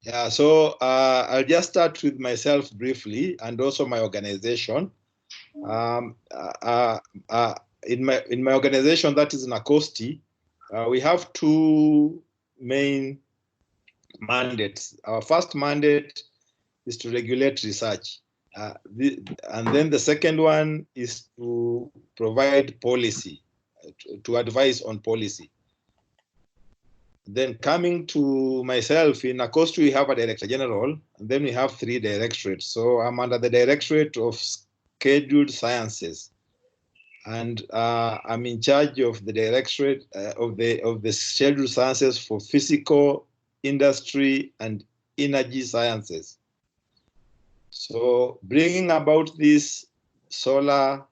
Yeah, so I'll just start with myself briefly and also my organization. Um, uh, uh, in my organization, that is NACOSTI, we have two main mandates. Our first mandate is to regulate research, and then the second one is to provide policy, to advise on policy. Then coming to myself, in NACOSTI, we have a Director General, and then we have 3 directorates. So I'm under the Directorate of Scheduled Sciences, and I'm in charge of the Directorate of the Scheduled Sciences for Physical, Industry, and Energy Sciences. So bringing about this solar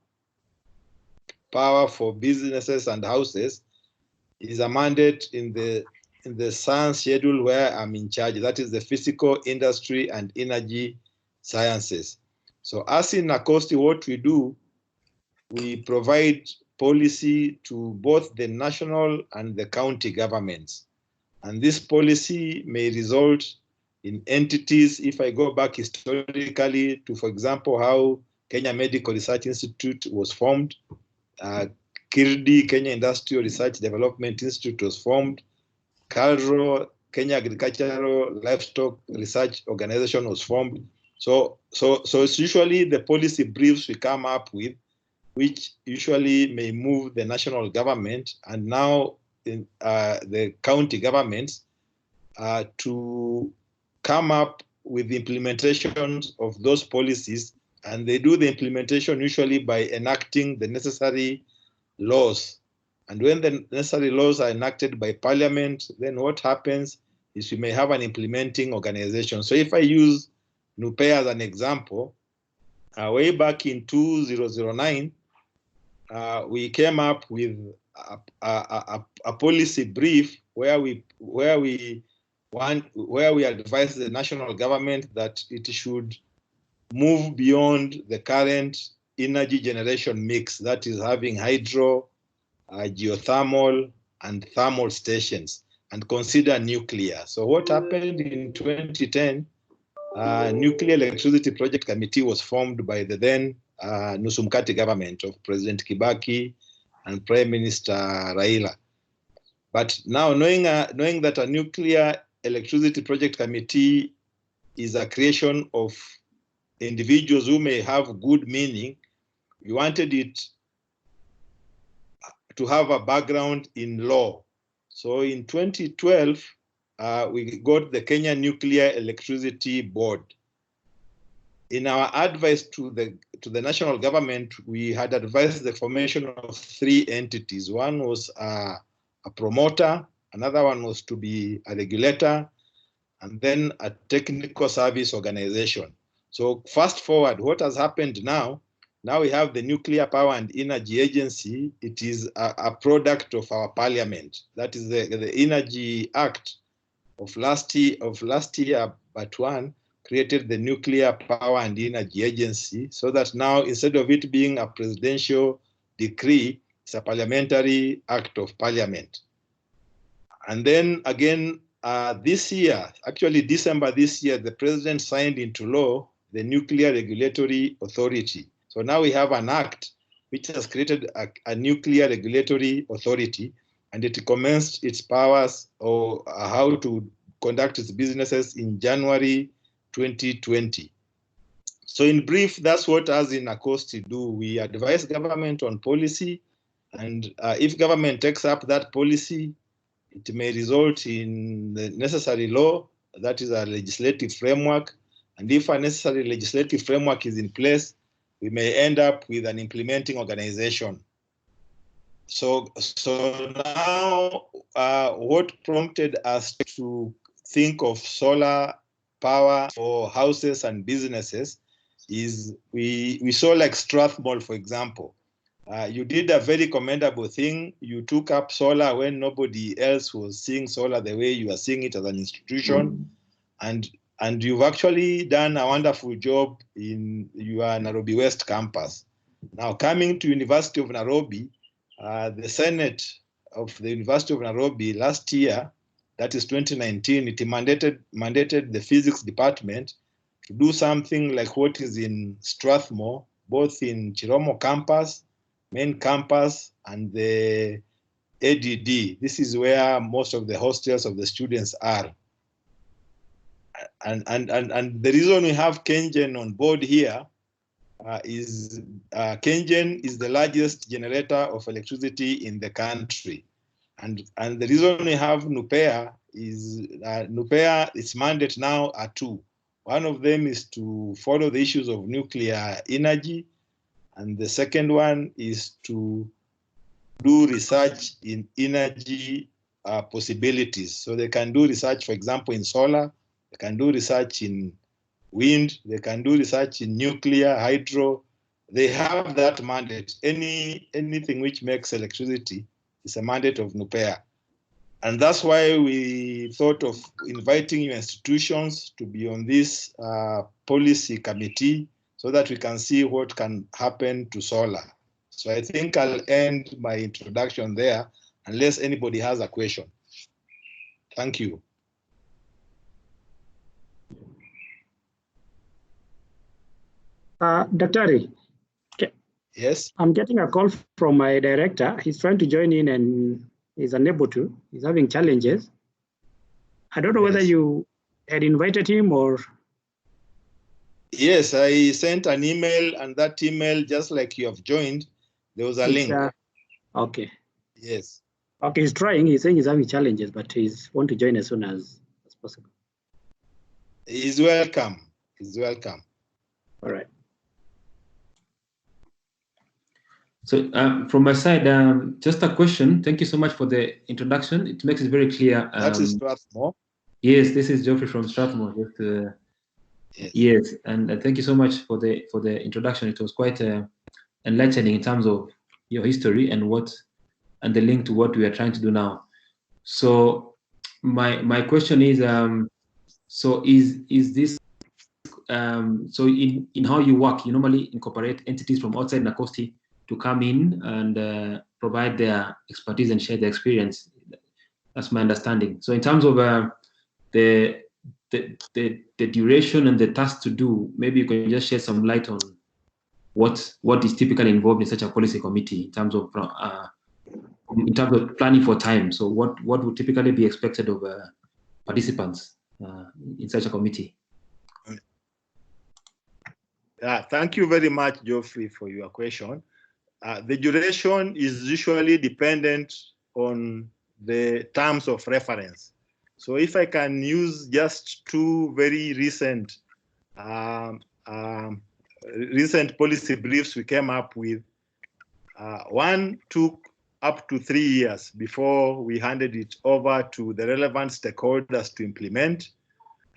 power for businesses and houses is a mandate in the science schedule where I'm in charge. That is the Physical, Industry, and Energy Sciences. So as in NACOSTI, what we do, we provide policy to both the national and the county governments. And this policy may result in entities, if I go back historically to, for example, how Kenya Medical Research Institute was formed, KIRDI, Kenya Industrial Research Development Institute, was formed, KALRO, Kenya Agricultural Livestock Research Organization, was formed. So it's usually the policy briefs we come up with, which usually may move the national government and now in, the county governments to come up with the implementations of those policies. And they do the implementation usually by enacting the necessary laws. And when the necessary laws are enacted by Parliament, then what happens is we may have an implementing organization. So if I use NUPE as an example, way back in 2009, we came up with a policy brief where we advise the national government that it should move beyond the current energy generation mix, that is having hydro, geothermal, and thermal stations, and consider nuclear. So what happened in 2010, Nuclear Electricity Project Committee was formed by the then Nusu Mkati government of President Kibaki and Prime Minister Raila. But now knowing that a Nuclear Electricity Project Committee is a creation of individuals who may have good meaning, we wanted it to have a background in law. So in 2012, we got the Kenya Nuclear Electricity Board. In our advice to the national government, we had advised the formation of 3 entities. One was a promoter, another one was to be a regulator, and then a technical service organization. So fast forward, what has happened now? Now we have the Nuclear Power and Energy Agency. It is a product of our parliament. That is the Energy Act of last year, but one created the Nuclear Power and Energy Agency, so that now instead of it being a presidential decree, it's a parliamentary act of parliament. And then again, this year, actually December this year, the president signed into law the Nuclear Regulatory Authority. So now we have an act which has created a Nuclear Regulatory Authority, and it commenced its powers or how to conduct its businesses in January 2020. So in brief, that's what us in NACOSTI do. We advise government on policy, and if government takes up that policy, it may result in the necessary law, that is a legislative framework. And if a necessary legislative framework is in place, we may end up with an implementing organization. So now what prompted us to think of solar power for houses and businesses is we saw like Strathmore, for example. You did a very commendable thing. You took up solar when nobody else was seeing solar the way you are seeing it as an institution. And you've actually done a wonderful job in your Nairobi West campus. Now coming to University of Nairobi, the Senate of the University of Nairobi last year that is 2019, it mandated the physics department to do something like what is in Strathmore, both in Chiromo campus, main campus, and the ADD. This is where most of the hostels of the students are. And the reason we have KenGen on board here is KenGen is the largest generator of electricity in the country. And the reason we have NUPEA is NUPEA, its mandate now are two. One of them is to follow the issues of nuclear energy, and the second one is to do research in energy possibilities. So they can do research, for example, in solar, they can do research in wind, they can do research in nuclear, hydro. They have that mandate. Anything which makes electricity is a mandate of NUPEA. And that's why we thought of inviting your institutions to be on this policy committee so that we can see what can happen to solar. So I think I'll end my introduction there unless anybody has a question. Thank you. Daktari. Yes. I'm getting a call from my director. He's trying to join in and he's unable to. He's having challenges. I don't know whether you had invited him or. Yes, I sent an email, and that email, just like you have joined, there was a link. Okay. Yes. Okay, he's trying. He's saying he's having challenges, but he's want to join as soon as possible. He's welcome. He's welcome. All right. So from my side, just a question. Thank you so much for the introduction. It makes it very clear. That is Strathmore. Yes, this is Geoffrey from Strathmore. Yes, and thank you so much for the introduction. It was quite enlightening in terms of your history and the link to what we are trying to do now. So my question is, so is this so in how you work, you normally incorporate entities from outside NACOSTI to come in and provide their expertise and share their experience. That's my understanding. So in terms of the duration and the task to do, maybe you can just shed some light on what is typically involved in such a policy committee in terms of planning for time. So what would typically be expected of participants in such a committee? Thank you very much, Geoffrey, for your question. The duration is usually dependent on the terms of reference. So if I can use just two very recent policy briefs we came up with, one took up to 3 years before we handed it over to the relevant stakeholders to implement.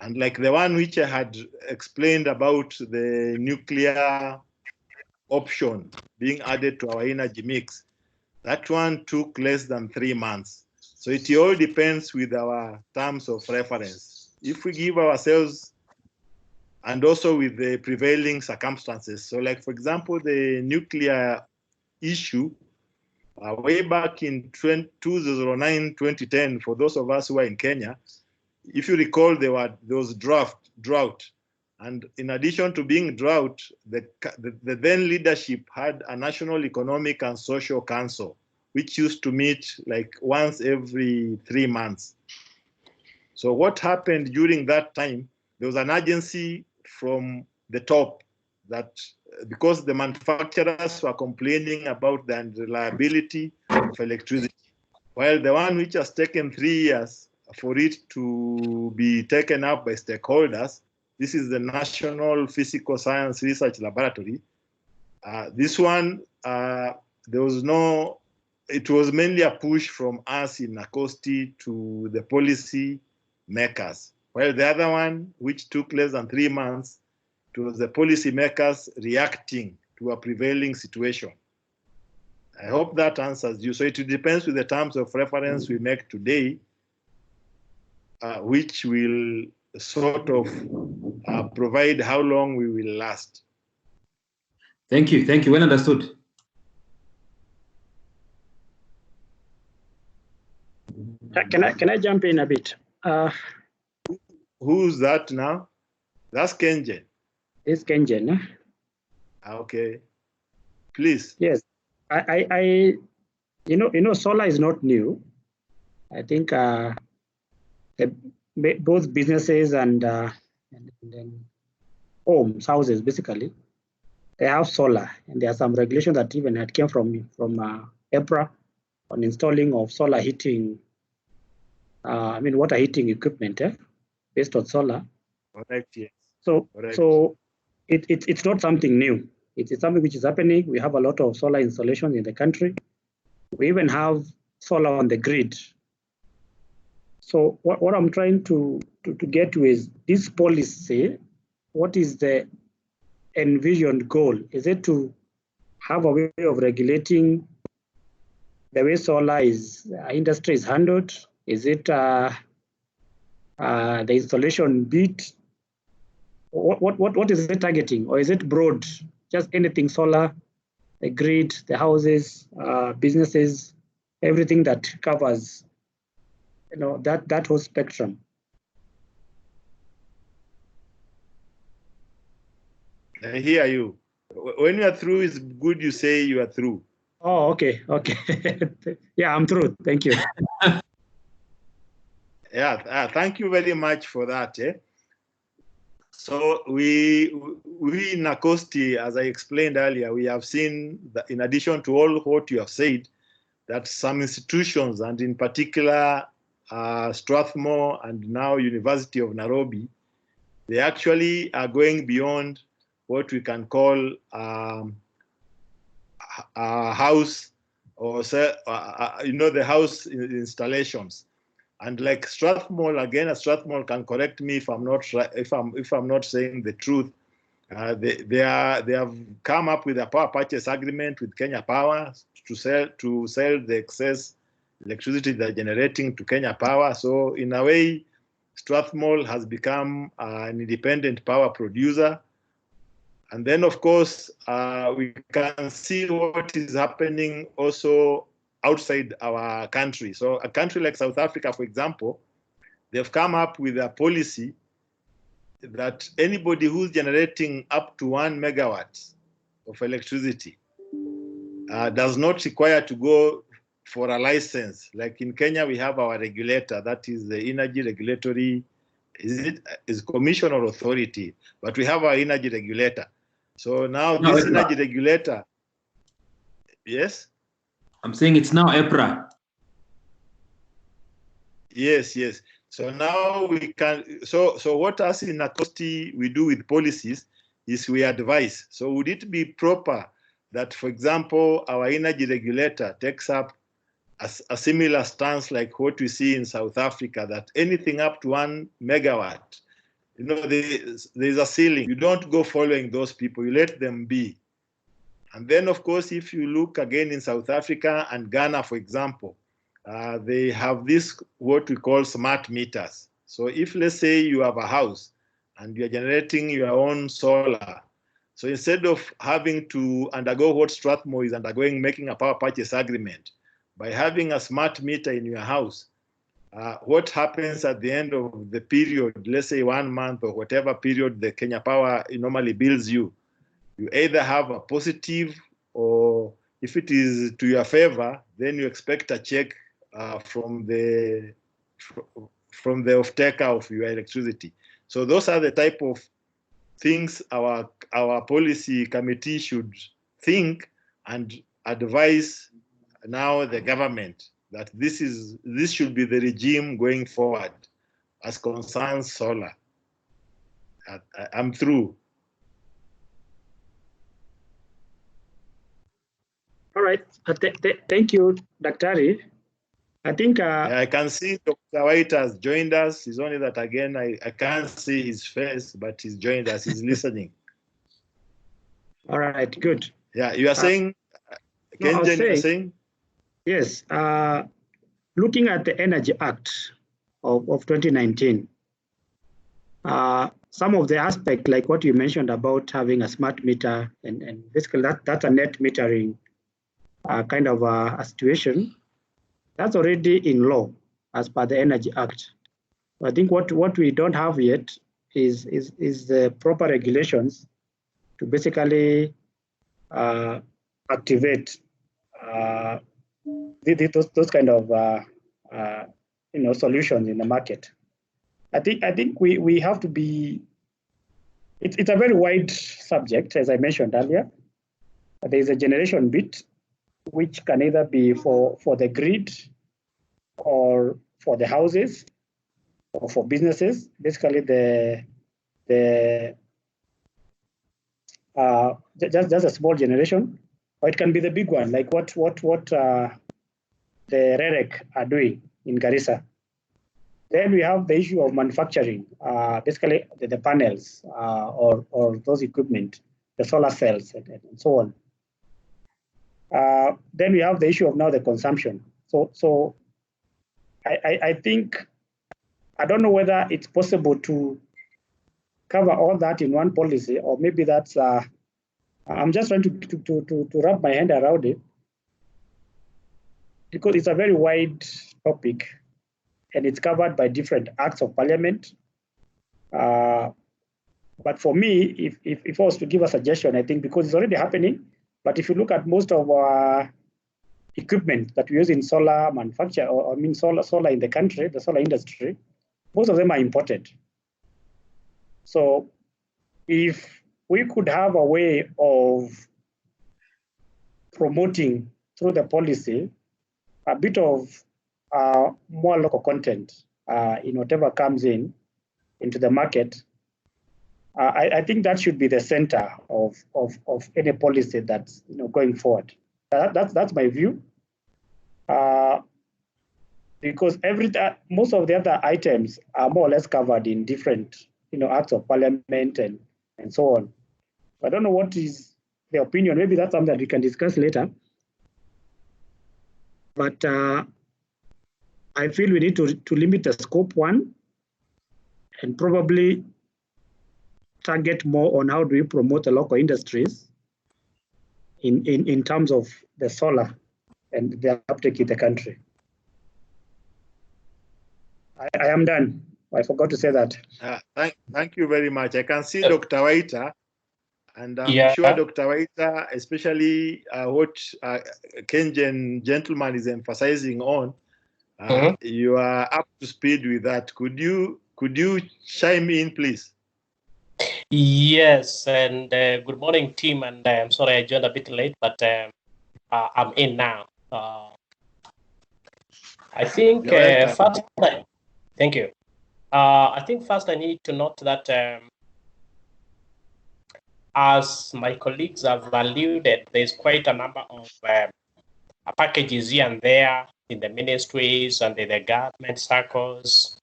And like the one which I had explained about the nuclear option being added to our energy mix, that one took less than 3 months. So it all depends with our terms of reference. If we give ourselves, and also with the prevailing circumstances. So like, for example, the nuclear roughly way back in 2009, 2010, for those of us who are in Kenya, if you recall, there was drought. And in addition to being drought, the then leadership had a National Economic and Social Council, which used to meet like once every 3 months. So what happened during that time, there was an urgency from the top that because the manufacturers were complaining about the unreliability of electricity, while the one which has taken 3 years for it to be taken up by stakeholders, this is the National Physical Science Research Laboratory. This one, there was no, it was mainly a push from us in NACOSTI to the policy makers. While the other one, which took less than 3 months, it was the policy makers reacting to a prevailing situation. I hope that answers you. So it depends with the terms of reference we make today, which will sort of provide how long we will last. Thank you. Thank you. Well understood. Can I jump in a bit? Who's that now? That's Kenjen. It's Kenjen. Okay. Please. Yes. Solar is not new. I think both businesses and then homes, houses, basically, they have solar, and there are some regulations that even had came from EPRA on installing of solar heating. Water heating equipment based on solar. Correct. Yes. So Correct. So it's not something new. It's something which is happening. We have a lot of solar installations in the country. We even have solar on the grid. So what I'm trying to get to is this policy. What is the envisioned goal? Is it to have a way of regulating the way solar industry is handled? Is it the installation bit? What is it targeting? Or is it broad? Just anything solar, the grid, the houses, businesses, everything that covers that whole spectrum. I hear you. When you are through, it's good you say you are through. Oh, okay. Yeah, I'm through. Thank you. Yeah, thank you very much for that. So we in NACOSTI, as I explained earlier, we have seen that in addition to all what you have said, that some institutions, and in particular Strathmore and now University of Nairobi, they actually are going beyond what we can call a house or the house installations. And like Strathmore, again, Strathmore can correct me if I'm not if I'm not saying the truth. They have come up with a power purchase agreement with Kenya Power to sell the excess electricity they're generating to Kenya Power. So in a way, Strathmore has become an independent power producer. And then, of course, we can see what is happening also outside our country. So a country like South Africa, for example, they've come up with a policy that anybody who's generating up to 1 megawatt of electricity does not require to go for a license. Like in Kenya, we have our regulator, that is the Energy Regulatory, is commission or authority, but we have our energy regulator. So now this energy regulator, yes? I'm saying it's now EPRA. Yes. So now we can, so what us in NACOSTI we do with policies is we advise. So would it be proper that, for example, our energy regulator takes up a similar stance like what we see in South Africa, that anything up to 1 megawatt, there's a ceiling. You don't go following those people, you let them be. And then, of course, if you look again in South Africa and Ghana, for example, they have this, what we call smart meters. So if, let's say, you have a house and you're generating your own solar, so instead of having to undergo what Strathmore is undergoing, making a power purchase agreement, by having a smart meter in your house, what happens at the end of the period, let's say 1 month or whatever period the Kenya Power normally bills you, you either have a positive, or if it is to your favor, then you expect a check from the off-taker of your electricity. So those are the type of things our policy committee should think and advise now the government, that this should be the regime going forward as concerns solar. I'm through. All right. Thank you, Daktari. I think I can see Dr. White has joined us. It's only that, again, I can't see his face, but he's joined us. He's listening. All right, good. Yeah, you are saying, Kenjen, you are saying? Yes. Looking at the Energy Act of 2019, some of the aspects, like what you mentioned about having a smart meter, and basically that's a net metering kind of a situation, that's already in law. as per the Energy Act. I think what we don't have yet is the proper regulations to basically activate those kind of solutions in the market. I think we have to be. It's a very wide subject, as I mentioned earlier. There is a generation bit, which can either be for the grid, or for the houses, or for businesses. Basically, just a small generation, or it can be the big one, like what the REREC are doing in Garissa. Then we have the issue of manufacturing, basically the panels or those equipment, the solar cells and so on. Then we have the issue of now the consumption. So I think, I don't know whether it's possible to cover all that in one policy, or maybe that's, I'm just trying to wrap my hand around it, because it's a very wide topic and it's covered by different acts of parliament. But for me, if I was to give a suggestion, I think because it's already happening, but if you look at most of our equipment that we use in solar manufacture, or solar in the country, the solar industry, most of them are imported. So if we could have a way of promoting through the policy a bit of more local content in whatever comes into the market, I think that should be the center of any policy that's going forward. That's my view. Because most of the other items are more or less covered in different acts of parliament and so on. I don't know what is the opinion. Maybe that's something that we can discuss later. But I feel we need to limit the scope one, and probably target more on how do we promote the local industries in terms of the solar and the uptake in the country. I am done. I forgot to say that. Thank you very much. I can see Dr. Waita, and I'm sure Dr. Waita, especially what Kenyan gentleman is emphasizing on, you are up to speed with that. Could you chime in, please? Yes, and good morning, team. And I'm sorry I joined a bit late, but I'm in now. I think first, thank you. I think first I need to note that as my colleagues have alluded, there's quite a number of packages here and there in the ministries and in the government circles,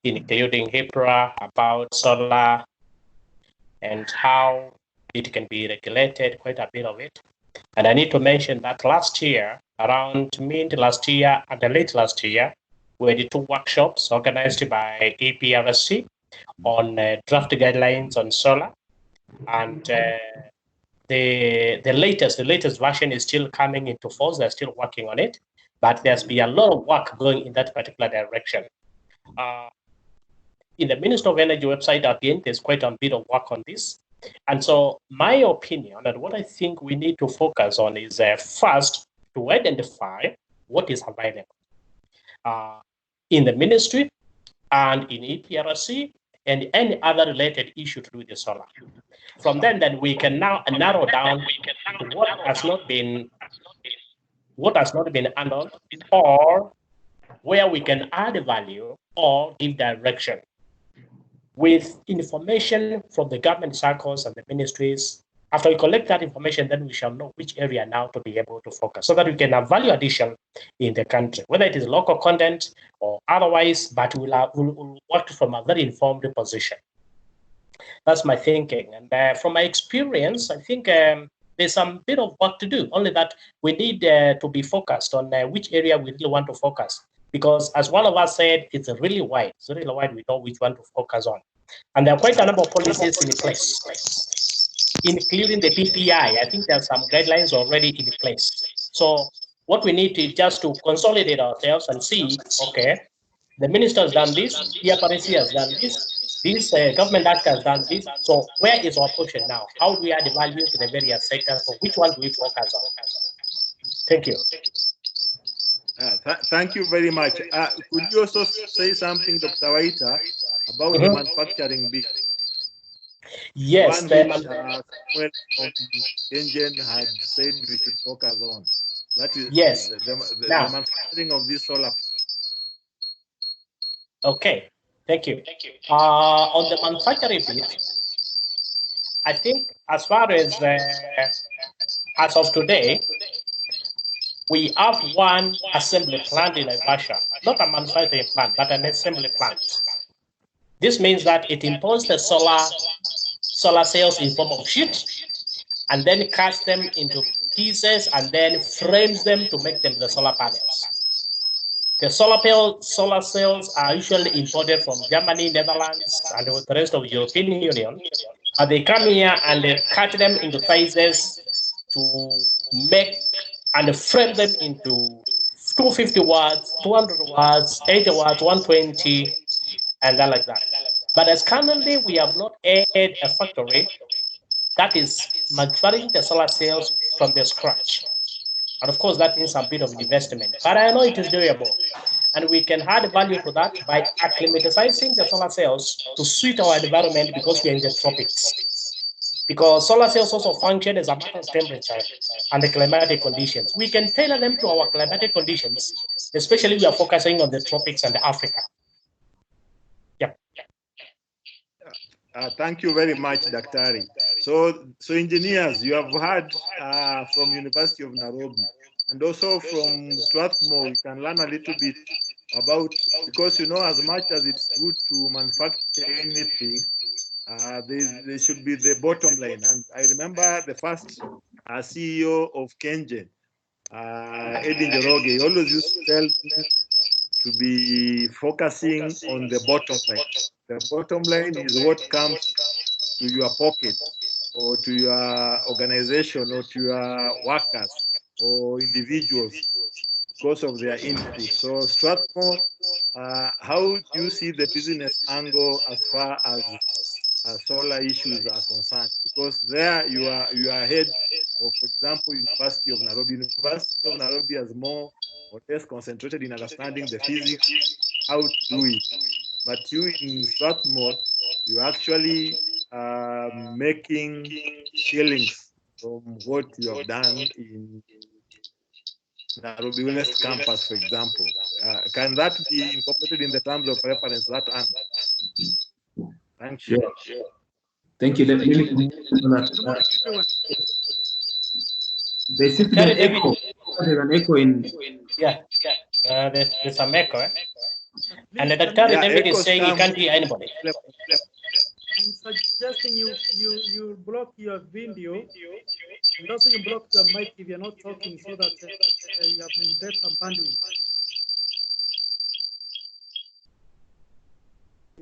including HIPRA, about solar and how it can be regulated, quite a bit of it. And I need to mention that last year, around mid last year and late last year, we did 2 workshops organized by APRSC on draft guidelines on solar. And the latest version is still coming into force. They're still working on it, but there's been a lot of work going in that particular direction. In the Ministry of Energy website, again, there's quite a bit of work on this. And so my opinion and what I think we need to focus on is first to identify what is available in the ministry and in EPRC and any other related issue to do with the solar. From then we can now narrow down what has not been handled, or where we can add value or give direction. With information from the government circles and the ministries, after we collect that information, then we shall know which area now to be able to focus so that we can have value addition in the country, whether it is local content or otherwise, but we'll work from a very informed position. That's my thinking. And from my experience, I think there's some bit of work to do, only that we need to be focused on which area we really want to focus. Because as one of us said, it's really wide. It's really wide. We know which one to focus on. And there are quite a number of policies in place, including the PPI. I think there are some guidelines already in place. So what we need to just to consolidate ourselves and see, okay, The minister has done this, EAPRC has done this government actor has done this. So where is our portion now? How do we add value to the various sectors? So which one do we focus on? Thank you. Thank you very much. Could you also say something, Dr. Waita, about the manufacturing bit? Yes, one which Samuel from Kengen had said we should focus on. That is yes. the manufacturing of this solar. Okay, thank you. On the manufacturing bit, I think as far as of today, we have one assembly plant in Naivasha, not a manufacturing plant, but an assembly plant. This means that it imports the solar cells in form of sheet and then cuts them into pieces and then frames them to make them the solar panels. The solar cells are usually imported from Germany, Netherlands, and the rest of the European Union. And they come here and they cut them into phases to make and frame them into 250 watts, 200 watts, 80 watts, 120, and that like that. But as currently, we have not added a factory that is manufacturing the solar cells from the scratch. And of course, that means a bit of investment. But I know it is doable. And we can add value to that by acclimatizing the solar cells to suit our environment because we are in the tropics. Because solar cells also function as a matter of temperature and the climatic conditions. We can tailor them to our climatic conditions, especially we are focusing on the tropics and Africa. Yeah. Thank you very much, Daktari. So engineers, you have heard from University of Nairobi and also from Strathmore, we can learn a little bit about, because you know, as much as it's good to manufacture anything, there should be the bottom line. And I remember the first CEO of Kengen, Eddie Njoroge, he always used to tell me to be focusing on the bottom line. The bottom line is what comes to your pocket or to your organization or to your workers or individuals because of their input. So Strathmore, how do you see the business angle as far as solar issues are concerned? Because there you are ahead of, for example, University of Nairobi. University of Nairobi has more or less concentrated in understanding the physics, how to do it. But you in Strathmore, you actually making shillings from what you have done in Nairobi West Campus, for example. Can that be incorporated in the terms of reference, that angle? Thank you. Sure. Thank you. Let me there seems to be an echo. There's an echo in. Yeah. There's some echo. Eh? And the Dr. David is saying he can't hear anybody. I'm suggesting you block your video and also you block your mic if you're not talking so that you have better bandwidth.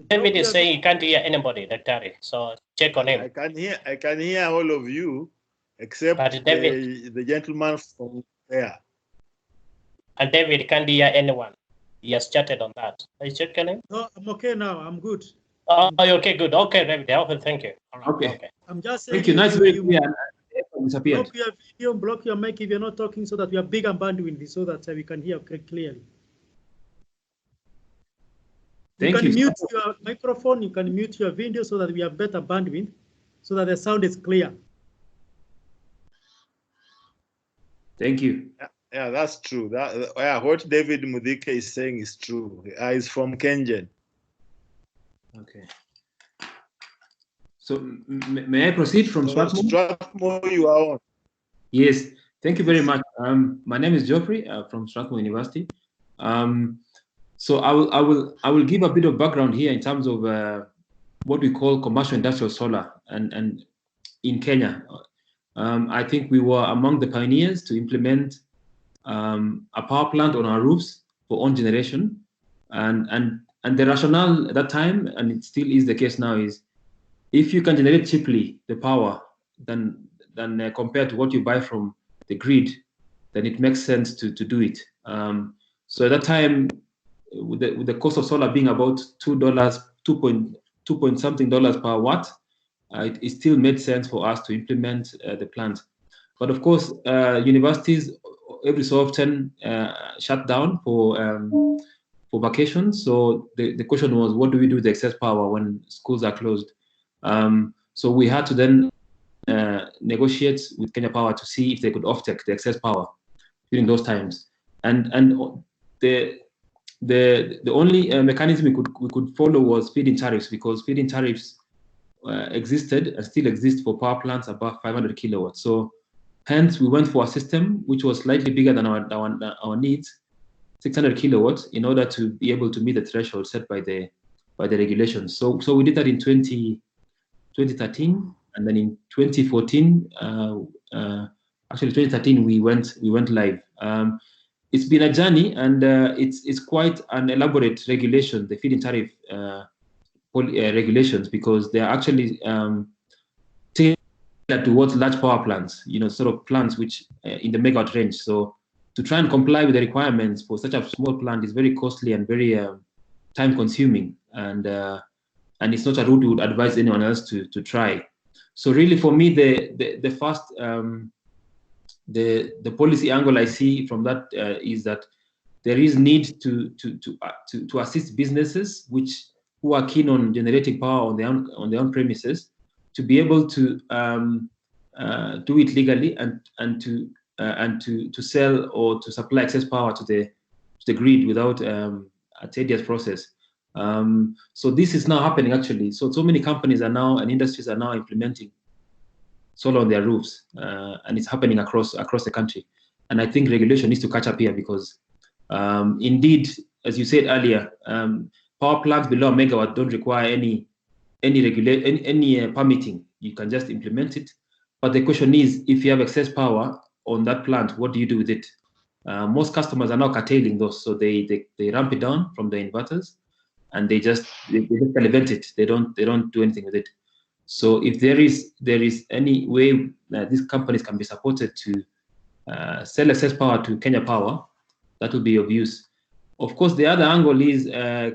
David is saying he can't hear anybody, Dr. So check on him. I can hear all of you except the gentleman from there. And David can't hear anyone. He has chatted on that. Are you checking him? No, I'm okay now. I'm good. Oh, okay, good. Okay, David. Okay, thank you. All right, okay. I'm just saying. Thank you. Nice way block your video, block your mic if you're not talking so that we have bigger bandwidth so that we can hear clearly. You can mute your microphone, you can mute your video so that we have better bandwidth, so that the sound is clear. Thank you. Yeah, that's true. What David Mudike is saying is true. He's from Kengen. Okay. So may I proceed from Strathmore? Strathmore, you are on. Yes. Thank you very much. My name is Geoffrey from Strathmore University. So I will give a bit of background here in terms of what we call commercial industrial solar and in Kenya. I think we were among the pioneers to implement a power plant on our roofs for own generation, and the rationale at that time, and it still is the case now, is if you can generate cheaply the power than compared to what you buy from the grid, then it makes sense to do it. So at that time, with the cost of solar being about $2, $2 point something per watt, it still made sense for us to implement the plant. But of course, universities every so often shut down for vacations. So the question was, what do we do with the excess power when schools are closed? So we had to then negotiate with Kenya Power to see if they could offtake the excess power during those times. And the only mechanism we could follow was feed-in tariffs, because feed-in tariffs existed and still exist for power plants above 500 kilowatts. So hence we went for a system which was slightly bigger than our needs, 600 kilowatts, in order to be able to meet the threshold set by the regulations. So we did that in 2013, and then in 2014, actually 2013, we went live. It's been a journey, and it's quite an elaborate regulation, the feed-in tariff regulations, because they are actually tailored towards large power plants, sort of plants which in the megawatt range. So to try and comply with the requirements for such a small plant is very costly and very time-consuming, and it's not a route we would advise anyone else to try. So really, for me, the first the policy angle I see from that is that there is need to assist businesses who are keen on generating power on their own premises, to be able to do it legally and to sell or to supply excess power to the grid without a tedious process. So this is now happening actually. So many companies are now, and industries are now implementing solar on their roofs, and it's happening across the country. And I think regulation needs to catch up here, because indeed, as you said earlier, power plants below a megawatt don't require any permitting. You can just implement it. But the question is, if you have excess power on that plant, what do you do with it? Most customers are now curtailing those, so they ramp it down from the inverters, and they just elevate it. They don't do anything with it. So if there is any way that these companies can be supported to sell excess power to Kenya Power, that would be of use. Of course, the other angle is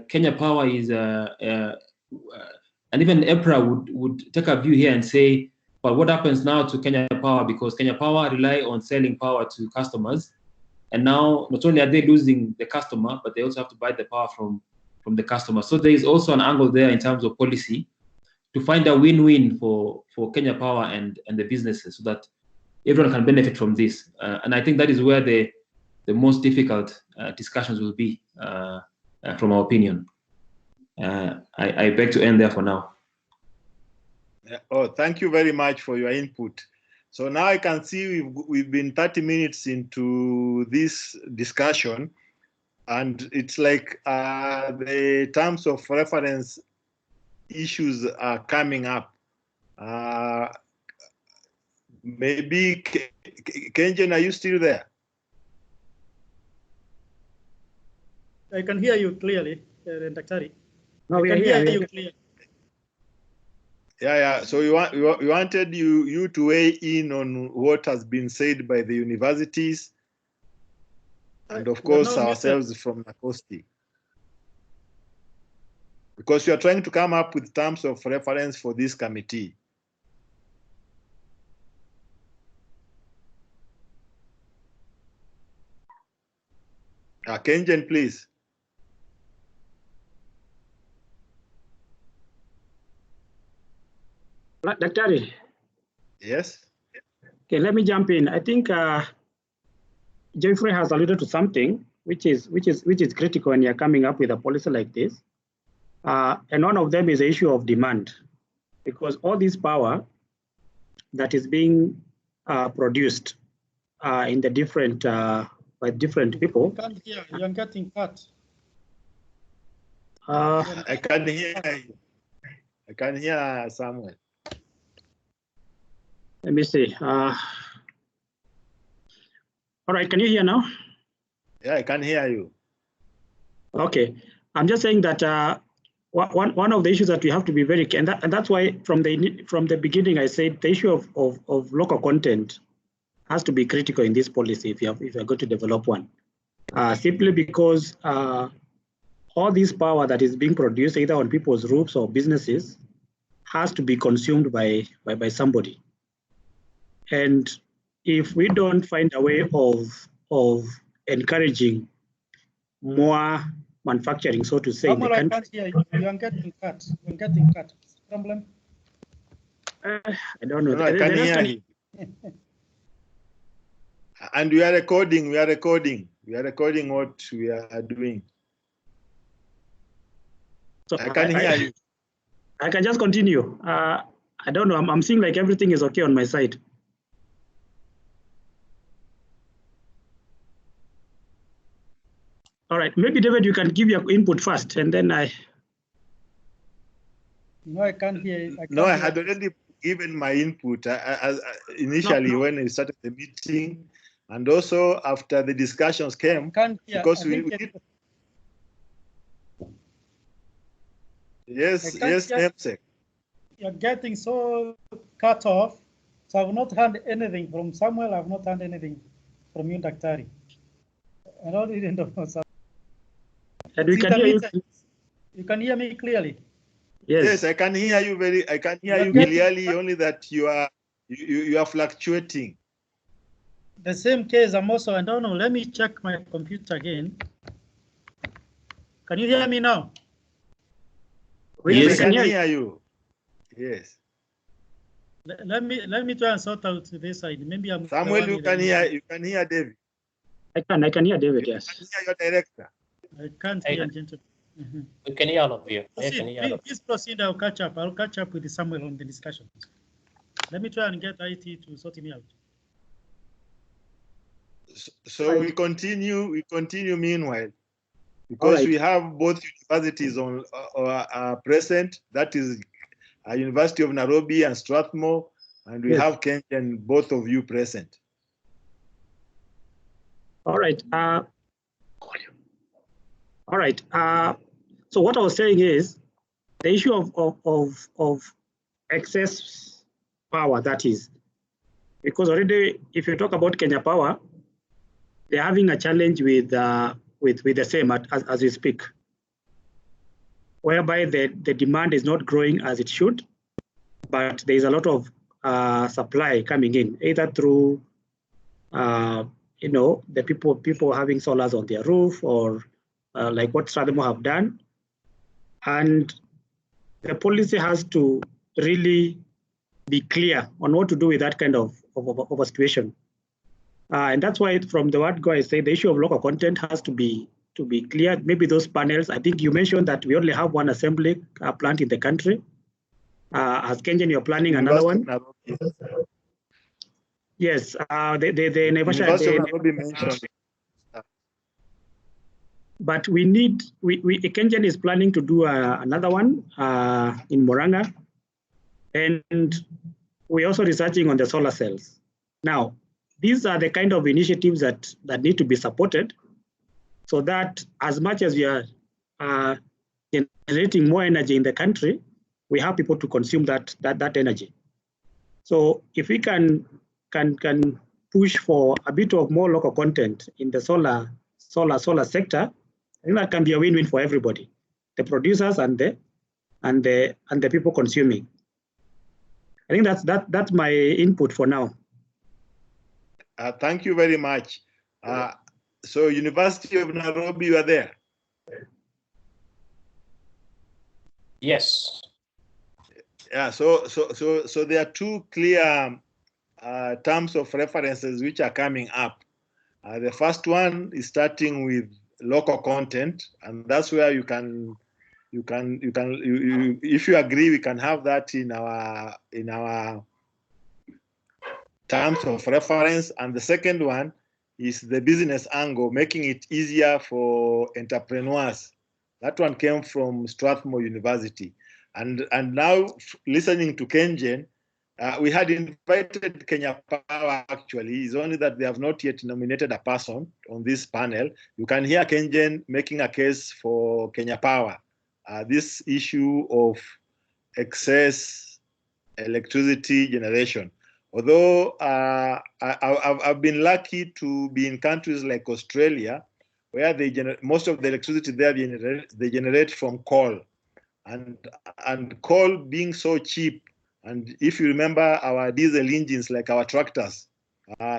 Kenya Power is, and even EPRA would take a view here and say, but what happens now to Kenya Power? Because Kenya Power rely on selling power to customers, and now not only are they losing the customer, but they also have to buy the power from the customer. So there is also an angle there in terms of policy to find a win-win for Kenya Power and the businesses, so that everyone can benefit from this. And I think that is where the most difficult discussions will be, from our opinion. I beg to end there for now. Oh, thank you very much for your input. So now I can see we've been 30 minutes into this discussion, and it's like the terms of reference issues are coming up. Maybe Kenjen, are you still there? I can hear you clearly, Daktari. No, we can hear you clearly. Yeah. So we wanted you to weigh in on what has been said by the universities, and of course ourselves from NACOSTI, because we are trying to come up with terms of reference for this committee. Kenjen, please. Daktari. Yes. Okay, let me jump in. I think Jeffrey has alluded to something which is critical when you're coming up with a policy like this. And one of them is the issue of demand, because all this power that is being produced in the different by different people. I can't hear. You're getting cut. I can hear you. I can hear Samuel. Let me see. All right, can you hear now? Yeah, I can hear you. Okay, I'm just saying that one of the issues that we have to be very careful, and that's why from the beginning I said the issue of local content has to be critical in this policy if you're going to develop one. Simply because all this power that is being produced either on people's roofs or businesses has to be consumed by somebody. And if we don't find a way of encouraging more manufacturing, so to say, in the Samuel, I country. can't hear you. You are getting cut. You're getting cut. Problem? I don't know. No, I can hear you. And we are recording. We are recording. We are recording what we are doing. So I can hear you. I can just continue. I don't know. I'm seeing like everything is okay on my side. All right. Maybe David, you can give your input first, and then I. No, I can't hear you. I had already given my input initially No. when we started the meeting, and also after the discussions came, because we did. Yes, Namesake. You're getting so cut off. So I've not heard anything from Samuel. I've not heard anything from you, Daktari. I don't even know. And we can hear you. You can hear me clearly. Yes, I can hear you clearly. Only that you are fluctuating. The same case. I'm also. I don't know. Let me check my computer again. Can you hear me now? Yes, I can hear you. Yes. Let me try and sort out this side. Maybe I'm Samuel. You can hear David. I can hear David. Yes. You can hear your director. I can't hear gentlemen. We can hear all of you. Please proceed. I'll catch up. I'll catch up with Samuel on the discussion. Let me try and get IT to sort me out. So we continue meanwhile, because we have both universities present. That is University of Nairobi and Strathmore, and we have Kenyan, both of you present. All right. All right. So what I was saying is the issue of excess power, that is, because already if you talk about Kenya Power, they're having a challenge with the same as we speak, whereby the demand is not growing as it should, but there is a lot of supply coming in, either through the people having solars on their roof, or like what Strathmore have done. And the policy has to really be clear on what to do with that kind of a situation. And that's why from the word go, I say the issue of local content has to be clear. Maybe those panels, I think you mentioned that we only have one assembly plant in the country. As Kenyan, you're planning another one. Yes, the University of Nairobi mentioned. But we need, Kenyan is planning to do another one in Moranga, and we're also researching on the solar cells. Now, these are the kind of initiatives that need to be supported, so that as much as we are generating more energy in the country, we have people to consume that energy. So if we can push for a bit of more local content in the solar sector, I think that can be a win-win for everybody, the producers and the people consuming. I think that's my input for now. Thank you very much. So University of Nairobi, you are there? Yes. Yeah. So there are two clear terms of references which are coming up. The first one is starting with local content, and that's where you can if you agree, we can have that in our terms of reference. And the second one is the business angle, making it easier for entrepreneurs. That one came from Strathmore University. And now, listening to Kenyan, we had invited Kenya Power, actually. It's only that they have not yet nominated a person on this panel. You can hear Kenyan making a case for Kenya Power. This issue of excess electricity generation. Although I've been lucky to be in countries like Australia, where they generate most of the electricity there. They generate from coal, and coal being so cheap. And if you remember our diesel engines, like our tractors,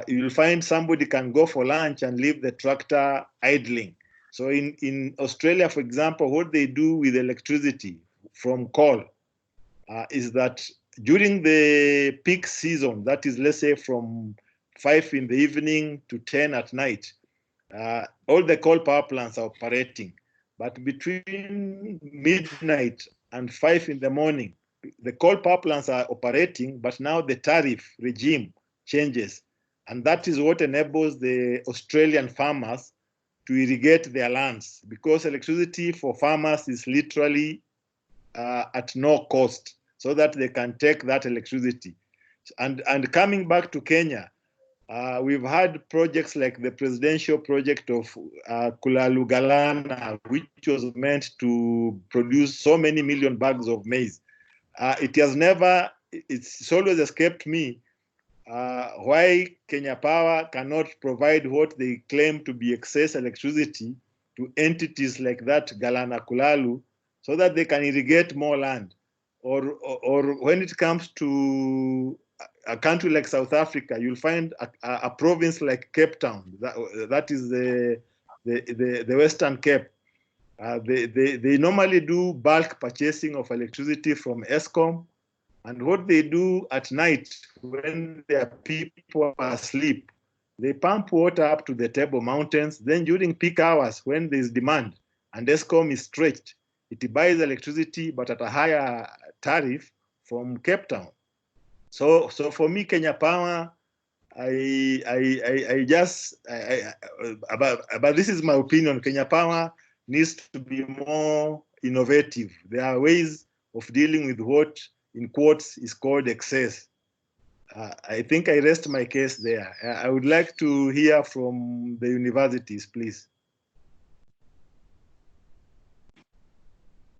you'll find somebody can go for lunch and leave the tractor idling. So in Australia, for example, what they do with electricity from coal is that during the peak season, that is, let's say from 5 in the evening to 10 at night, all the coal power plants are operating. But between midnight and 5 in the morning, the coal power plants are operating, but now the tariff regime changes. And that is what enables the Australian farmers to irrigate their lands, because electricity for farmers is literally at no cost, so that they can take that electricity. And coming back to Kenya, we've had projects like the presidential project of Kulalugalana, which was meant to produce so many million bags of maize. It's always escaped me why Kenya Power cannot provide what they claim to be excess electricity to entities like that, Galana Kulalu, so that they can irrigate more land. Or when it comes to a country like South Africa, you'll find a province like Cape Town, that is the Western Cape. They normally do bulk purchasing of electricity from Eskom, and what they do at night when their people are asleep, they pump water up to the Table Mountains. Then during peak hours, when there's demand and Eskom is stretched, it buys electricity but at a higher tariff from Cape Town. So for me, Kenya Power, but this is my opinion. Kenya Power needs to be more innovative. There are ways of dealing with what, in quotes, is called excess. I think I rest my case there. I would like to hear from the universities, please.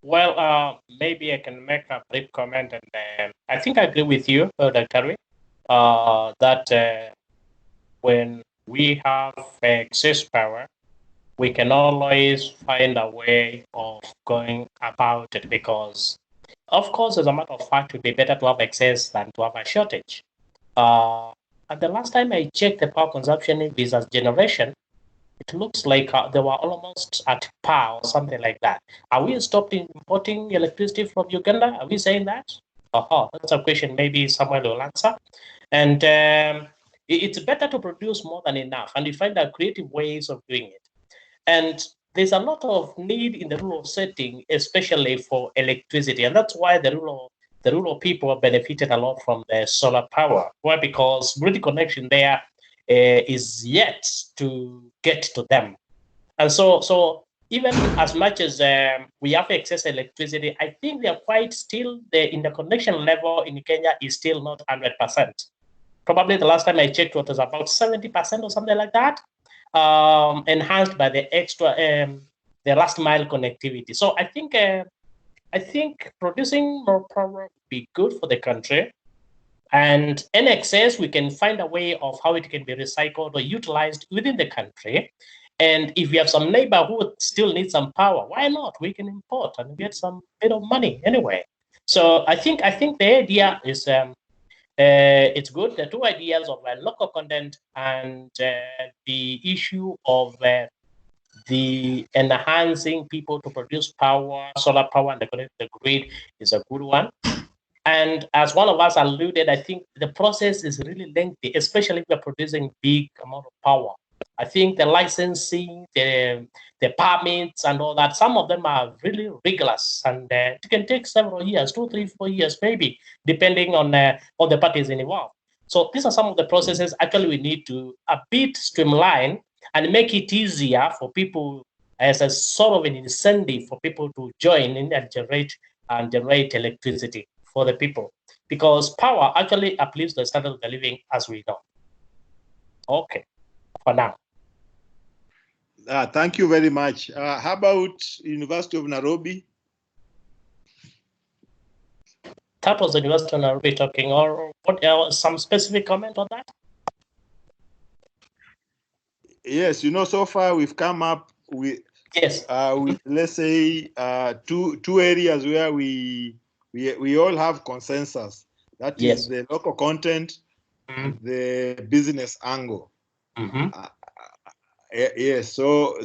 Well, maybe I can make a brief comment, and I think I agree with you, Dr. Rui, that when we have excess power, we can always find a way of going about it, because, of course, as a matter of fact, it would be better to have excess than to have a shortage. And the last time I checked the power consumption versus generation, it looks like they were almost at par or something like that. Are we stopped importing electricity from Uganda? Are we saying that? That's a question maybe someone will answer. And it's better to produce more than enough, and we find out creative ways of doing it. And there's a lot of need in the rural setting, especially for electricity, and that's why the rural people have benefited a lot from the solar power. Why? Because grid connection there is yet to get to them. And so even as much as we have excess electricity, I think they are quite still, the interconnection level in Kenya is still not 100%. Probably the last time I checked, it was about 70% or something like that, enhanced by the extra, the last mile connectivity. So I think producing more power would be good for the country. And in excess, we can find a way of how it can be recycled or utilized within the country. And if we have some neighbor who still needs some power, why not? We can import and get some bit of money anyway. So I think the idea is it's good. The two ideas of local content and the issue of the enhancing people to produce power, solar power, and the grid is a good one. And as one of us alluded, I think the process is really lengthy, especially if we're producing big amount of power. I think the licensing, the permits and all that, some of them are really rigorous, and it can take several years, 2, 3, 4 years, maybe, depending on the parties involved. So these are some of the processes actually we need to a bit streamline and make it easier for people as a sort of an incentive for people to join in and generate electricity for the people, because power actually uplifts the standard of the living, as we know. Okay, for now. Thank you very much. How about University of Nairobi? That was the University of Nairobi talking, or what? Some specific comment on that? Yes, so far we've come up Yes. Let's say two areas where we all have consensus. That is Yes. the local content, the business angle. Yes. So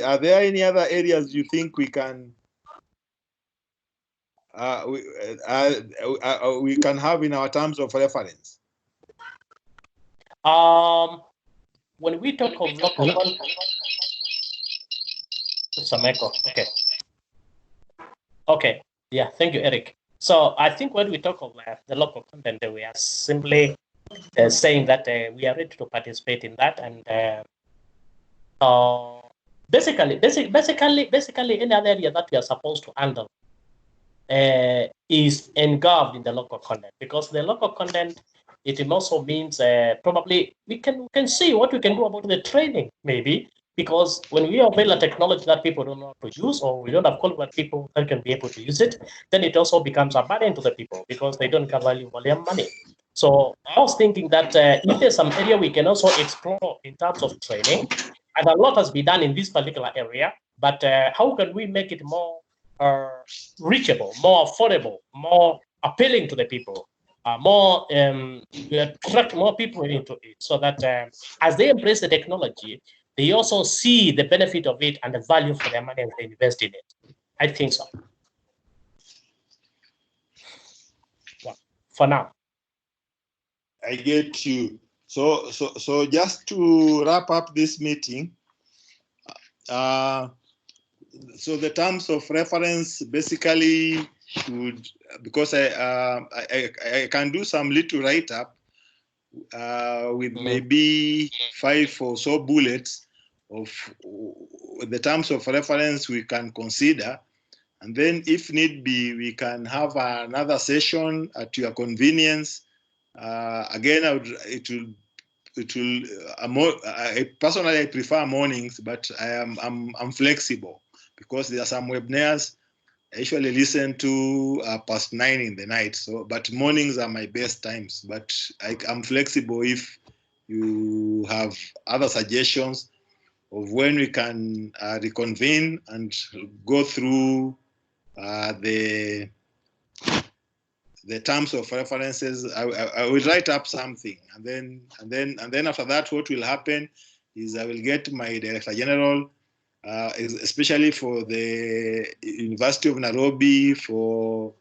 are there any other areas you think we can we can have in our terms of reference? When we talk of local content, some echo. Okay. Yeah. Thank you, Eric. So I think when we talk of the local content, we are simply saying that we are ready to participate in that, and basically, any other area that we are supposed to handle is engulfed in the local content, because the local content, it also means probably we can see what we can do about the training, maybe, because when we avail a technology that people don't know how to use, or we don't have qualified people that can be able to use it, then it also becomes a burden to the people because they don't have value volume money. So I was thinking that if there's some area we can also explore in terms of training, and a lot has been done in this particular area, but how can we make it more reachable, more affordable, more appealing to the people, more attract more people into it, so that as they embrace the technology, they also see the benefit of it and the value for their money as they invest in it. I think so. Well, for now. I get you. So just to wrap up this meeting, so the terms of reference basically should, because I can do some little write-up with maybe 5 or so bullets of the terms of reference we can consider, and then if need be, we can have another session at your convenience. Again, personally I prefer mornings, but I'm flexible, because there are some webinars I usually listen to past 9 in the night. So, but mornings are my best times. But I'm flexible if you have other suggestions of when we can reconvene and go through the terms of references. I will write up something, and then after that, what will happen is I will get my Director General, especially for the University of Nairobi, for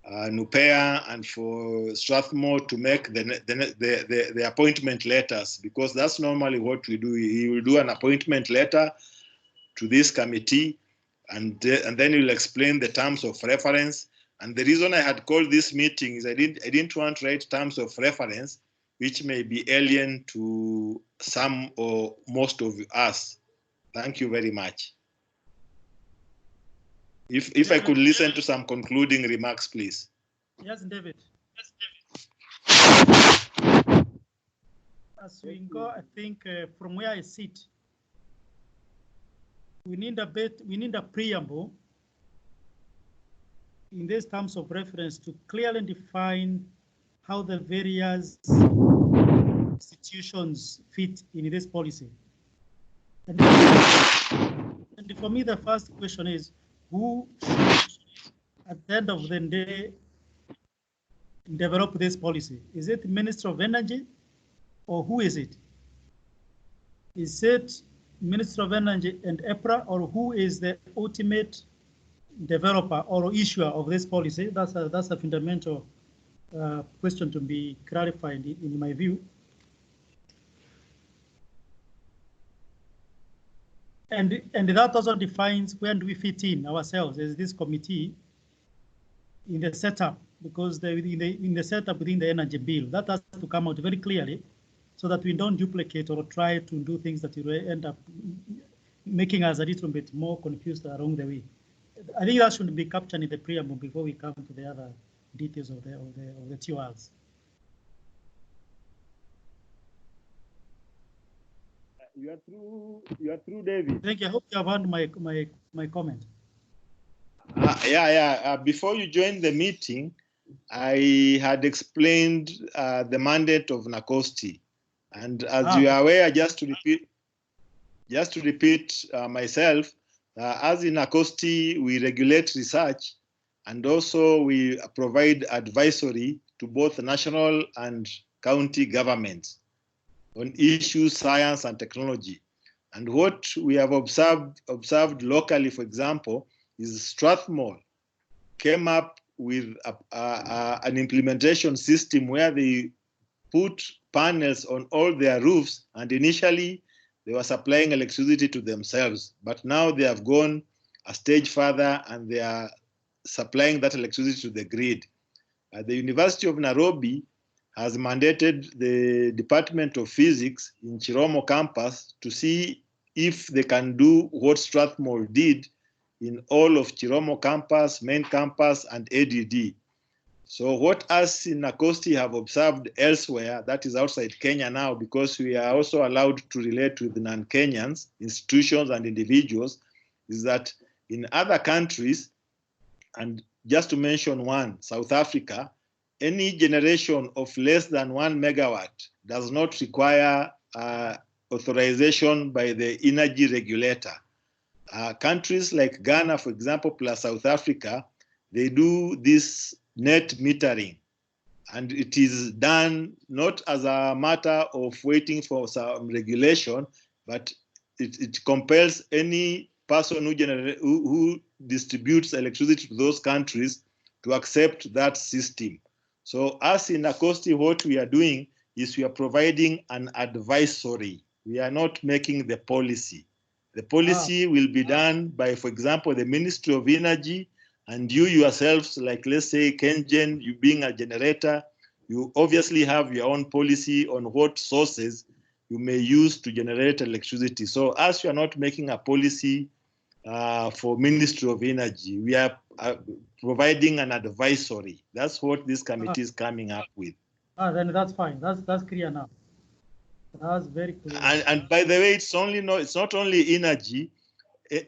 NUPEA, and for Strathmore, to make the appointment letters, because that's normally what we do. He will do an appointment letter to this committee, and then he'll explain the terms of reference. And the reason I had called this meeting is I didn't want to write terms of reference which may be alien to some or most of us. Thank you very much. If I could listen to some concluding remarks, please. Yes, David. As we go, I think from where I sit, we need a preamble in these terms of reference to clearly define how the various institutions fit in this policy. And for me, the first question is, who should, at the end of the day, develop this policy? Is it the Minister of Energy, or who is it? Is it Minister of Energy and EPRA, or who is the ultimate developer or issuer of this policy? That's a fundamental question to be clarified in my view. And that also defines when do we fit in ourselves as this committee in the setup, because in the setup within the energy bill, that has to come out very clearly, so that we don't duplicate or try to do things that will end up making us a little bit more confused along the way. I think that should be captured in the preamble before we come to the other details of the TORs. You are through, David. Thank you. I hope you have heard my comment. Before you joined the meeting, I had explained the mandate of NACOSTI, and as you are aware, just to repeat. just to repeat myself, as in NACOSTI, we regulate research and also we provide advisory to both national and county governments on issues, science and technology. And what we have observed locally, for example, is Strathmore came up with an implementation system where they put panels on all their roofs, and initially they were supplying electricity to themselves, but now they have gone a stage further and they are supplying that electricity to the grid. The University of Nairobi has mandated the Department of Physics in Chiromo campus to see if they can do what Strathmore did in all of Chiromo campus, main campus, and ADD. So what us in NACOSTI have observed elsewhere, that is outside Kenya now, because we are also allowed to relate with non-Kenyans, institutions and individuals, is that in other countries, and just to mention one, South Africa, any generation of less than 1 megawatt does not require authorization by the energy regulator. Countries like Ghana, for example, plus South Africa, they do this net metering, and it is done not as a matter of waiting for some regulation, but it compels any person who distributes electricity to those countries to accept that system. So us in NACOSTI, what we are doing is we are providing an advisory. We are not making the policy. The policy will be done by, for example, the Ministry of Energy, and you yourselves, like let's say KenGen, you being a generator, you obviously have your own policy on what sources you may use to generate electricity. So as we are not making a policy for Ministry of Energy, we are providing an advisory. That's what this committee is coming up with. Then that's fine. That's clear now. That's very clear. And by the way, it's not only energy.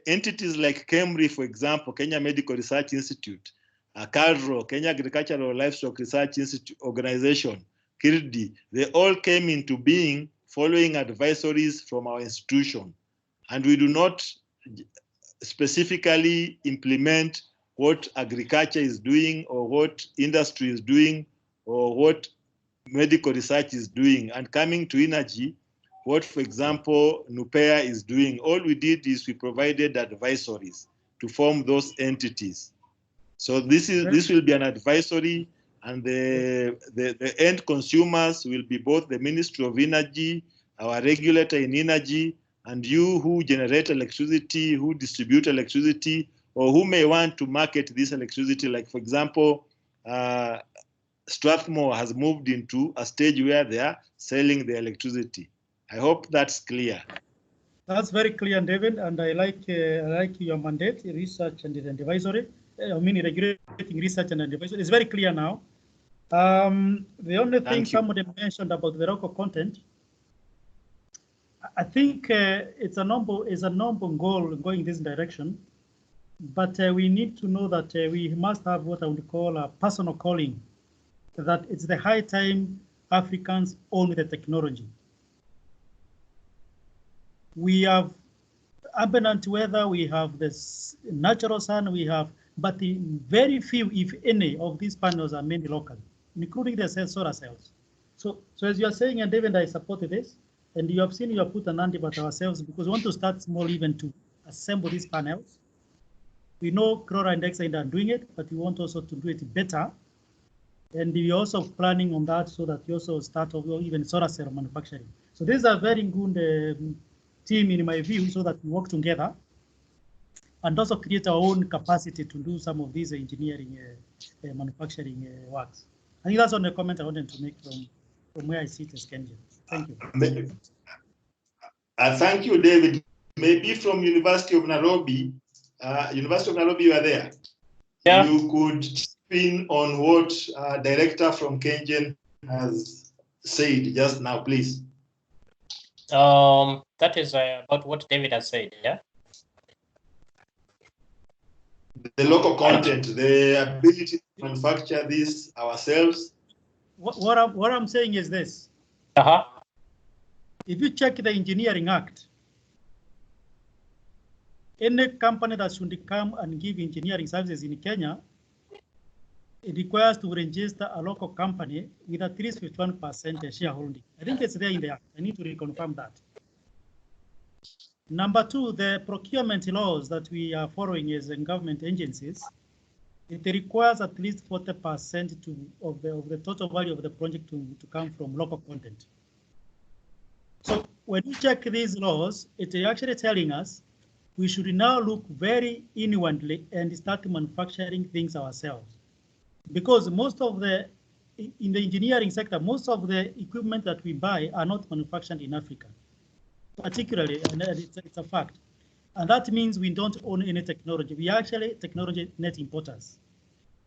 Entities like KEMRI, for example, Kenya Medical Research Institute, CALRO, Kenya Agricultural Livestock Research Institute Organization, KIRDI, they all came into being following advisories from our institution. And we do not specifically implement what agriculture is doing or what industry is doing or what medical research is doing. And coming to energy, what, for example, NUPEA is doing, all we did is we provided advisories to form those entities. So this will be an advisory, and the end consumers will be both the Ministry of Energy, our regulator in energy, and you who generate electricity, who distribute electricity, or who may want to market this electricity. Like, for example, Strathmore has moved into a stage where they are selling the electricity. I hope that's clear. That's very clear, David, and I like your mandate, research and advisory. Regulating research and advisory. It's very clear now. The only thing somebody mentioned about the local content, I think it's a noble goal going this direction, but we need to know that we must have what I would call a personal calling, that it's the high time Africans own the technology. We have abundant weather, we have this natural sun, but very few, if any, of these panels are made locally, including the solar cells. So as you are saying, and David, I support this, and you have seen you have put an antibody ourselves because we want to start small even to assemble these panels. We know Chloride and Dexide are doing it, but we want also to do it better. And we're also planning on that so that you also start even solar cell manufacturing. So these are very good team in my view, so that we work together and also create our own capacity to do some of these engineering manufacturing works. I think that's on the comment I wanted to make from where I sit as KenGen. Thank you. Thank you, David. Maybe from University of Nairobi, you are there. Yeah. You could spin on what director from KenGen has said just now, please. That is about what David has said, yeah? The local content, the ability to manufacture this ourselves. What I'm saying is this. If you check the Engineering Act, any company that should come and give engineering services in Kenya, it requires to register a local company with at least 51% shareholding. I think it's there in the act. I need to reconfirm that. Number two, the procurement laws that we are following as in government agencies, it requires at least 40% of the total value of the project to come from local content. So when you check these laws, it's actually telling us we should now look very inwardly and start manufacturing things ourselves. Because most of in the engineering sector, most of the equipment that we buy are not manufactured in Africa, particularly, and it's a fact. And that means we don't own any technology. We are actually technology net importers.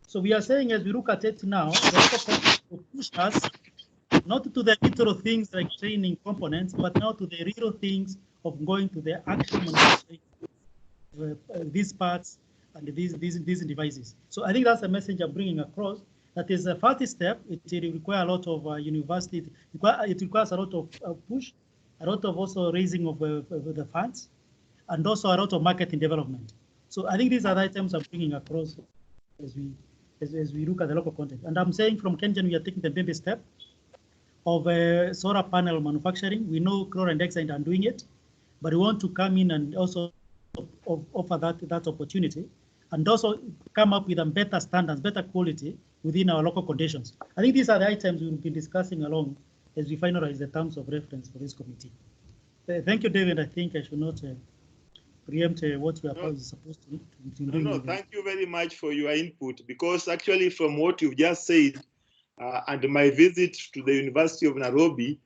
So we are saying as we look at it now, the will push us not to the little things like training components, but now to the real things of going to the actual manufacturing these parts and these devices. So I think that's a message I'm bringing across. That is a first step. It will require a lot of university. It requires a lot of push, a lot of also raising of the funds, and also a lot of marketing development. So I think these are the items I'm bringing across as we look at the local content. And I'm saying from Kenyan, we are taking the baby step of solar panel manufacturing. We know Chlor and Dexine are doing it, but we want to come in and also offer that opportunity, and also come up with better standards, better quality within our local conditions. I think these are the items we will be discussing along as we finalize the terms of reference for this committee. Thank you, David. I think I should not preempt what we are supposed to do. No, thank you very much for your input, because actually from what you've just said and my visit to the University of Nairobi,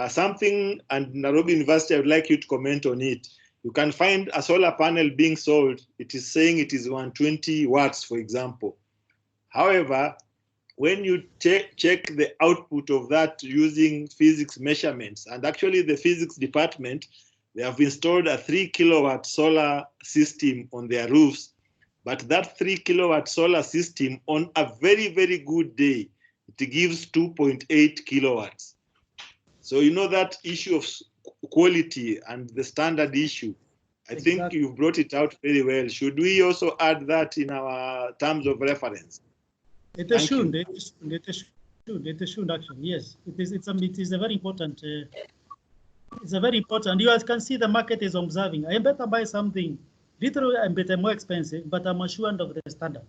something, and Nairobi University, I would like you to comment on it. You can find a solar panel being sold. It is saying it is 120 watts, for example. However, when you check the output of that using physics measurements, and actually the physics department, they have installed a 3 kilowatt solar system on their roofs, but that 3 kilowatt solar system on a very, very good day, it gives 2.8 kilowatts. So you know that issue of quality and the standard issue. I think you've brought it out very well. Should we also add that in our terms of reference? It should actually, yes. It is a very important. It's a very important. You guys can see the market is observing. I better buy something literally a bit more expensive, but I'm assured of the standard.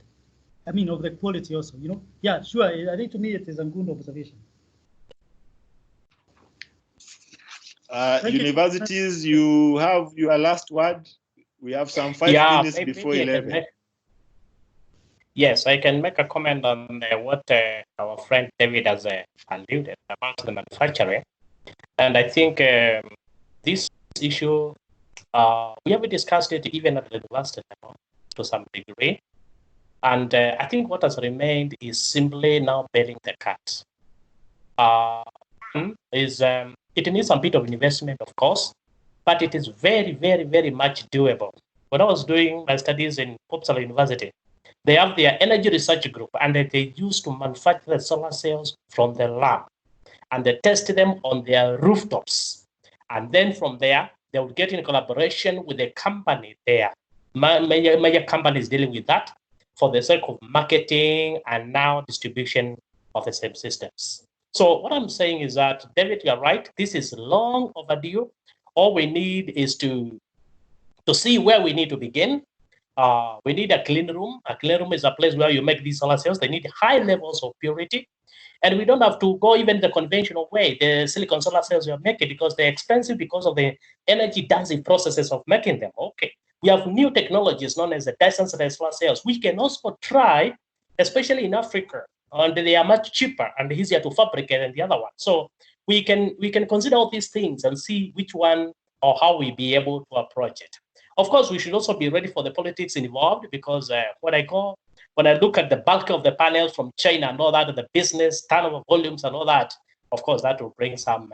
I mean, of the quality also. You know. Yeah, sure. I think to me it is a good observation. Universities, you have your last word. We have some 5 minutes before 11. Yes, I can make a comment on what our friend David has alluded about the manufacturing. And I think this issue, we have discussed it even at the university level to some degree. And I think what has remained is simply now bearing the cut. It needs a bit of investment, of course, but it is very, very, very much doable. When I was doing my studies in Uppsala University, they have their energy research group, and they used to manufacture the solar cells from the lab, and they test them on their rooftops. And then from there, they would get in collaboration with a company there. Major companies dealing with that for the sake of marketing and now distribution of the same systems. So what I'm saying is that, David, you're right. This is long overdue. All we need is to see where we need to begin. We need a clean room. A clean room is a place where you make these solar cells. They need high levels of purity. And we don't have to go even the conventional way, the silicon solar cells we are making, because they're expensive because of the energy density processes of making them. Okay. We have new technologies known as the dye-sensitive solar cells, which can also try, especially in Africa, and they are much cheaper and easier to fabricate than the other one. So we can consider all these things and see which one or how we be able to approach it. Of course, we should also be ready for the politics involved, because when I look at the bulk of the panels from China and all that, the business turnover volumes and all that, of course, that will bring some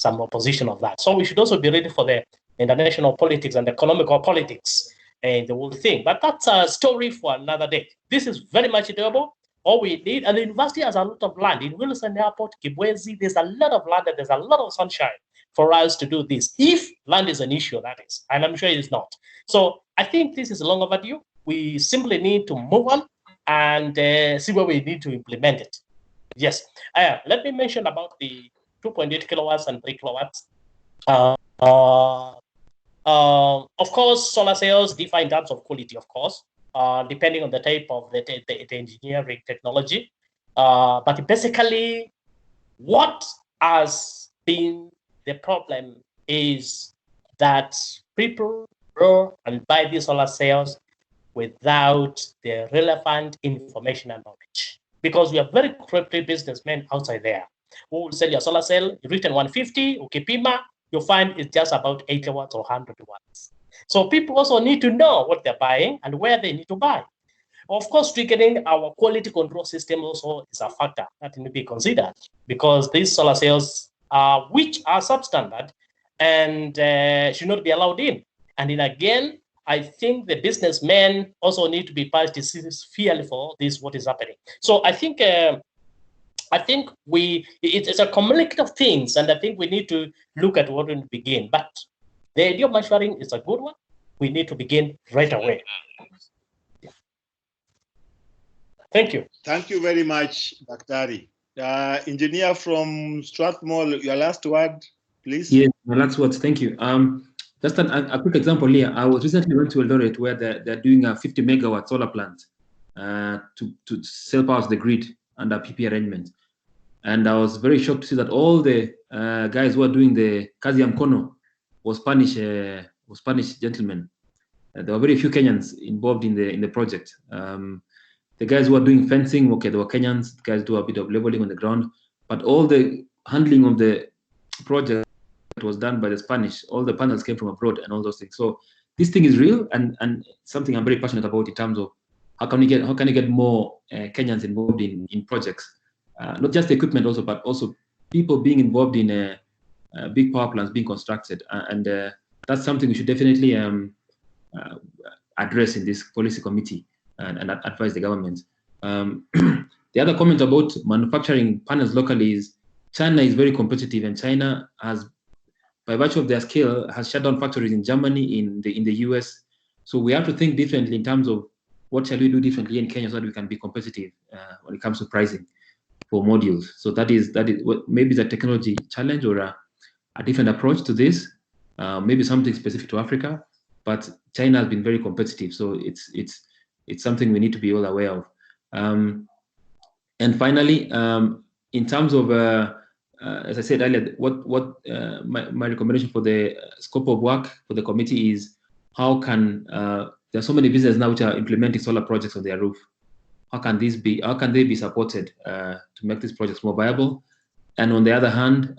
opposition of that. So we should also be ready for the international politics and economical politics and the whole thing. But that's a story for another day. This is very much doable. All we need, and the university has a lot of land in Wilson Airport, Kibwezi. There's a lot of land and there's a lot of sunshine. for us to do this. If land is an issue, that is, and I'm sure it is not. So I think this is long overdue. We simply need to move on and see where we need to implement it. Yes. Let me mention about the 2.8 kilowatts and 3 kilowatts. Of course, solar cells differ in terms of quality, of course, depending on the type of the engineering technology. But basically, what has been the problem is that people grow and buy these solar cells without the relevant information and knowledge. Because we are very corrupt businessmen outside there who will sell your solar cell, you written 150, ukipima, you'll find it's just about 80 watts or 100 watts. So people also need to know what they're buying and where they need to buy. Of course, triggering our quality control system also is a factor that need to be considered, because these solar cells, which are substandard and should not be allowed in. And then again, I think the businessmen also need to be fearful for this, what is happening. So I think it's a cumulative of things, and I think we need to look at what we begin. But the idea of measuring is a good one. We need to begin right away. Yeah. Thank you. Thank you very much, Daktari. Engineer from Strathmore, your last word, please. Yes, my last words. Thank you. Just a quick example here. I was recently went to Eldoret where they're doing a 50 megawatt solar plant to sell power to the grid under PP arrangement. And I was very shocked to see that all the guys who are doing the Kazi ya Mkono was Spanish gentlemen. There were very few Kenyans involved in the project. The guys who are doing fencing, okay, there were Kenyans. The guys do a bit of leveling on the ground, but all the handling of the project was done by the Spanish. All the panels came from abroad and all those things. So this thing is real and something I'm very passionate about in terms of how can you get more Kenyans involved in projects, not just the equipment also, but also people being involved in big power plants being constructed, and that's something we should definitely address in this policy committee and advise the government. The other comment about manufacturing panels locally is China is very competitive, and China has, by virtue of their scale, has shut down factories in Germany, in the US. So we have to think differently in terms of what shall we do differently in Kenya so that we can be competitive when it comes to pricing for modules. So that is what maybe the technology challenge or a different approach to this, maybe something specific to Africa. But China has been very competitive, so it's something we need to be all aware of. And finally, in terms of as I said earlier, what my recommendation for the scope of work for the committee is how can there are so many businesses now which are implementing solar projects on their roof. How can they be supported to make these projects more viable? And on the other hand,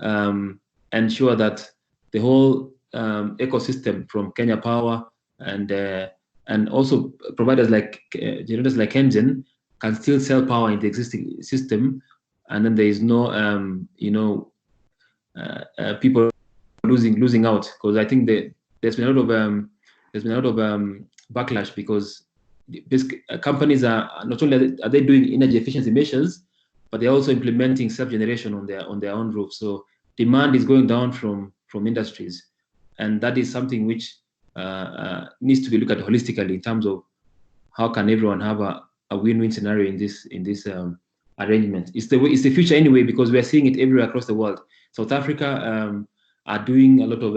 ensure that the whole ecosystem from Kenya Power and also providers like generators like Engen can still sell power in the existing system, and then there is no people losing out, because I think there's been a lot of backlash, because companies are not only are they doing energy efficiency measures, but they're also implementing self-generation on their own roof. So demand is going down from industries, and that is something which needs to be looked at holistically in terms of how can everyone have a win-win scenario in this arrangement. It's the future anyway, because we are seeing it everywhere across the world. South Africa are doing a lot of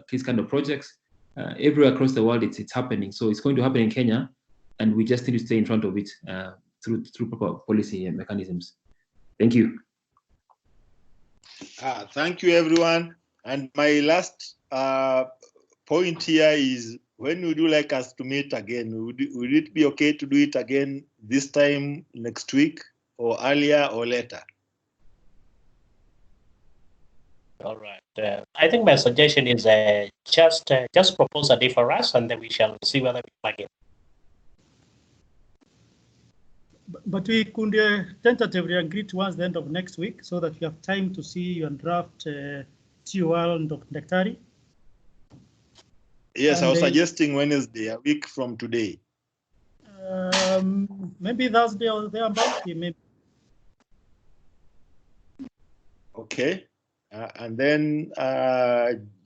these kind of projects everywhere across the world. It's happening, so it's going to happen in Kenya, and we just need to stay in front of it through proper policy mechanisms. Thank you. Thank you, everyone. And my last point here is, when would you like us to meet again? Would it be okay to do it again this time next week, or earlier or later? All right. I think my suggestion is just propose a day for us, and then we shall see whether we plug in. But we could tentatively agree towards the end of next week, so that we have time to see your draft TOL and Dr. Daktari. Yes, I was suggesting Wednesday, a week from today. Maybe Thursday or thereabout, maybe. Okay. And then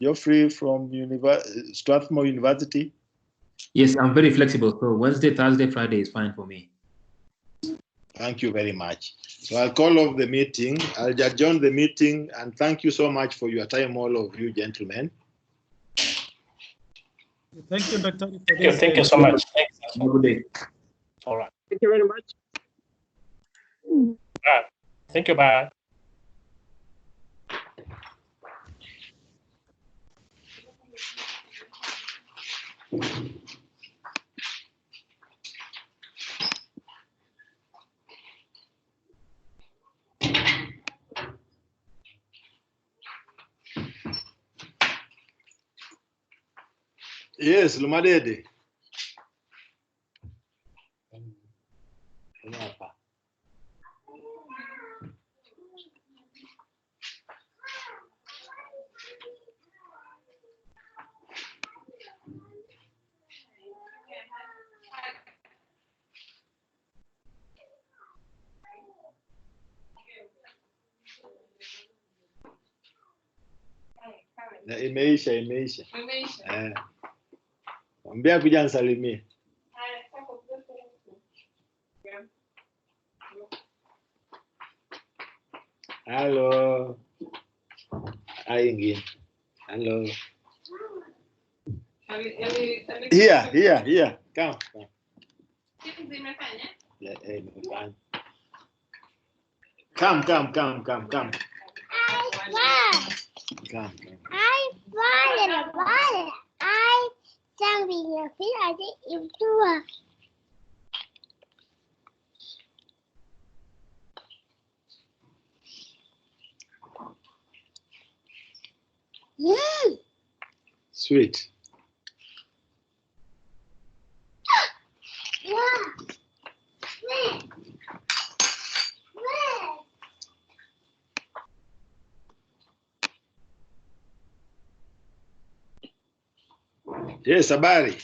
Geoffrey from Strathmore University. Yes, I'm very flexible. So Wednesday, Thursday, Friday is fine for me. Thank you very much. So I'll call off the meeting. I'll adjourn the meeting, and thank you so much for your time, all of you gentlemen. Thank you, Dr. For this, Thank you so much. Thanks. Have a good day. All right. Thank you very much. Thank you, bye. Yes, Lumadede. Imeisha. Mwambia kuja nisalimie. Hello. Hi again. Hello. Here. Come. Come. Come. Sweet. Yes, habari.